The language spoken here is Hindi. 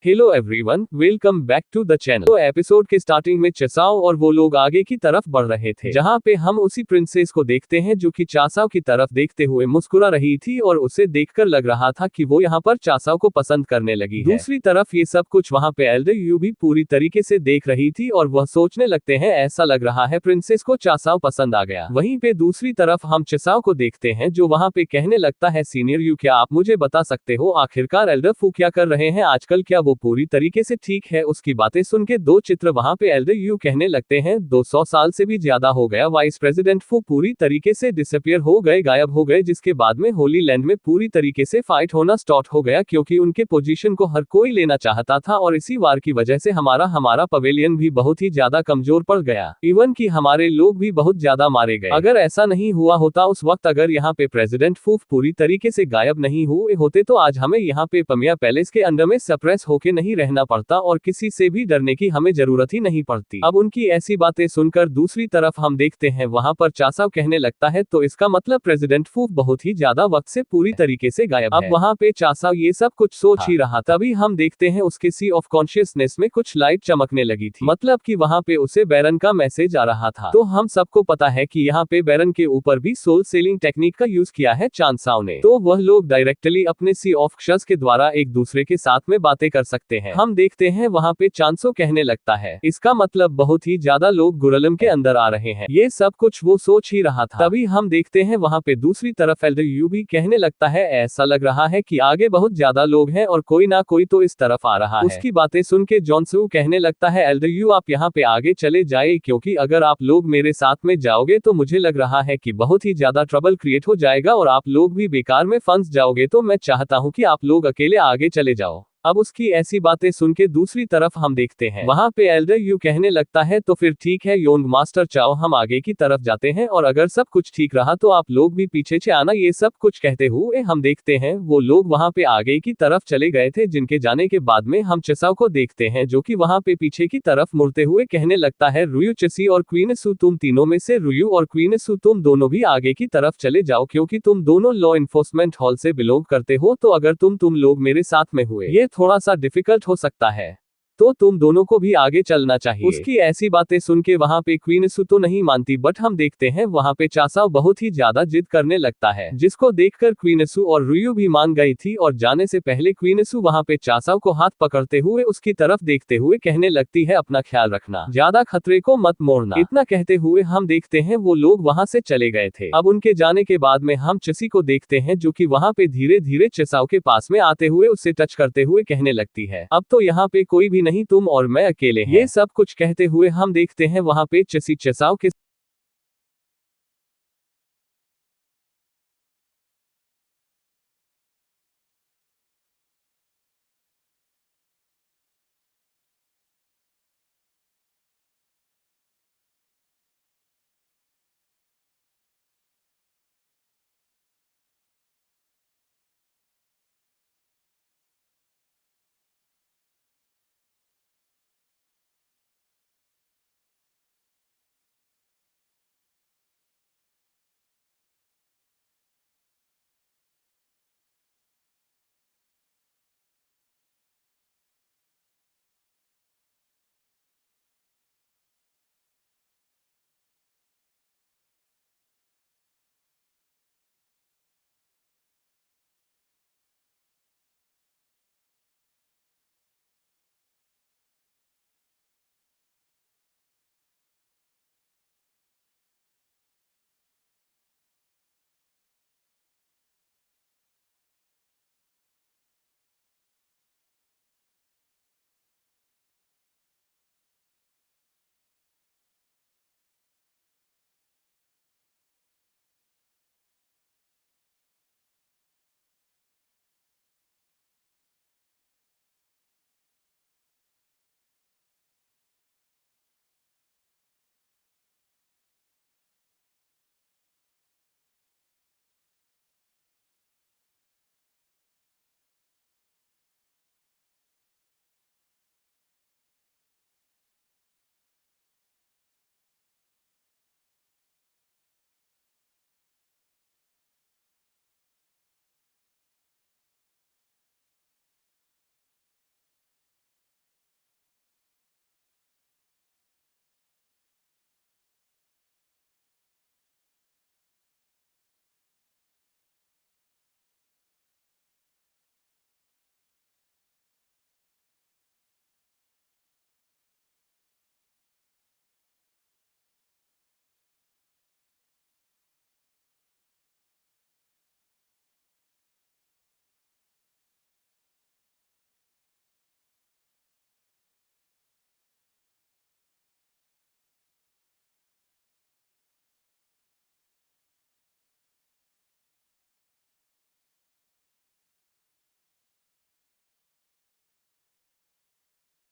Hello everyone, welcome back to the channel. तो एपिसोड के स्टार्टिंग में चासाओ और वो लोग आगे की तरफ बढ़ रहे थे, जहाँ पे हम उसी प्रिंसेस को देखते हैं जो कि चासाओ की तरफ देखते हुए मुस्कुरा रही थी और उसे देखकर लग रहा था कि वो यहाँ पर चासाओ को पसंद करने लगी है। दूसरी तरफ ये सब कुछ वहाँ पे एल्डर यू भी पूरी तरीके से देख रही थी और वह सोचने लगते हैं ऐसा लग रहा है प्रिंसेस को चासाओ पसंद आ गया। वहीं पे दूसरी तरफ हम चासाओ को देखते हैं जो वहाँ पे कहने लगता है सीनियर यू, क्या आप मुझे बता सकते हो आखिरकार एल्डर फू क्या कर रहे हैं आजकल, क्या वो पूरी तरीके से ठीक है? उसकी बातें सुन के दो चित्र वहां पे एल्डर यू कहने लगते हैं 200 साल से भी ज्यादा हो गया वाइस प्रेसिडेंट फू पूरी तरीके से डिसअपियर हो गए, गायब हो गए, जिसके बाद में होली लैंड में पूरी तरीके से फाइट होना स्टार्ट हो गया क्योंकि उनके पोजीशन को हर कोई लेना चाहता था और इसी वार की वजह से हमारा पवेलियन भी बहुत ही ज्यादा कमजोर पड़ गया, इवन कि हमारे लोग भी बहुत ज्यादा मारे गए। अगर ऐसा नहीं हुआ होता उस वक्त, अगर यहाँ पे प्रेसिडेंट फू पूरी तरीके से गायब नहीं हुए होते तो आज हमें यहाँ पे पमिया पैलेस के अंदर में सप्रेस होके नहीं रहना पड़ता और किसी से भी डरने की हमें जरूरत ही नहीं पड़ती। अब उनकी ऐसी बातें सुनकर दूसरी तरफ हम देखते हैं वहां पर चासाओ कहने लगता है तो इसका मतलब प्रेसिडेंट फू बहुत ही ज्यादा वक्त से पूरी तरीके से गायब है। अब वहां पे चासाओ ये सब कुछ सोच ही रहा, तभी हम देखते हैं उसके सी ऑफ कॉन्शियसनेस में कुछ लाइट चमकने लगी थी, मतलब कि वहां पे उसे बैरन का मैसेज आ रहा था। तो हम सबको पता है कि यहाँ पे बैरन के ऊपर भी सोल सेलिंग टेक्निक का यूज किया है चांसाओ ने, तो वह लोग डायरेक्टली अपने सी ऑफ शख्स के द्वारा एक दूसरे के साथ में बातें कर सकते हैं। हम देखते हैं वहाँ पे चांसो कहने लगता है इसका मतलब बहुत ही ज्यादा लोग गुरलम के अंदर आ रहे हैं, ये सब कुछ वो सोच ही रहा था। तभी हम देखते हैं वहाँ पे दूसरी तरफ एल्डर यू भी कहने लगता है ऐसा लग रहा है कि आगे बहुत ज्यादा लोग हैं और कोई ना कोई तो इस तरफ आ रहा है। उसकी बातें सुन के जॉनसू कहने लगता है एल्डर यू आप यहाँ पे आगे चले जाए क्योंकि अगर आप लोग मेरे साथ में जाओगे तो मुझे लग रहा है कि बहुत ही ज्यादा ट्रबल क्रिएट हो जाएगा और आप लोग भी बेकार में फंस जाओगे, तो मैं चाहता हूँ कि आप लोग अकेले आगे चले जाओ। अब उसकी ऐसी बातें सुन के दूसरी तरफ हम देखते हैं वहां पे एल्डर यू कहने लगता है तो फिर ठीक है योंग मास्टर चाओ, हम आगे की तरफ जाते हैं और अगर सब कुछ ठीक रहा तो आप लोग भी पीछे से आना। ये सब कुछ कहते हुए हम देखते हैं वो लोग वहां पे आगे की तरफ चले गए थे, जिनके जाने के बाद में हम चासाओ को देखते हैं जो कि वहां पे पीछे की तरफ मुड़ते हुए कहने लगता है रुयू चसी और क्वीन सू, तुम तीनों में से रुयू और क्वीन सू तुम दोनों भी आगे की तरफ चले जाओ क्योंकि तुम दोनों लॉ इन्फोर्समेंट हॉल से बिलोंग करते हो, तो अगर तुम लोग मेरे साथ में हुए ये थोड़ा सा डिफिकल्ट हो सकता है, तो तुम दोनों को भी आगे चलना चाहिए। उसकी ऐसी बातें सुन के वहां पे क्वीन सू तो नहीं मानती, बट हम देखते हैं वहां पे चासाओ बहुत ही ज्यादा जिद करने लगता है, जिसको देखकर क्वीन सू और रुयू भी मान गई थी और जाने से पहले क्वीन सू वहां पे चासाओ को हाथ पकड़ते हुए उसकी तरफ देखते हुए कहने लगती है अपना ख्याल रखना, ज्यादा खतरे को मत मोड़ना। इतना कहते हुए हम देखते हैं वो लोग वहां से चले गए थे। अब उनके जाने के बाद में हम चसी को देखते हैं जो कि वहां पे धीरे धीरे चासाओ के पास में आते हुए उससे टच करते हुए कहने लगती है अब तो यहाँ पे कोई भी नहीं, तुम और मैं अकेले हैं। ये सब कुछ कहते हुए हम देखते हैं वहां पे चसी चासाओ के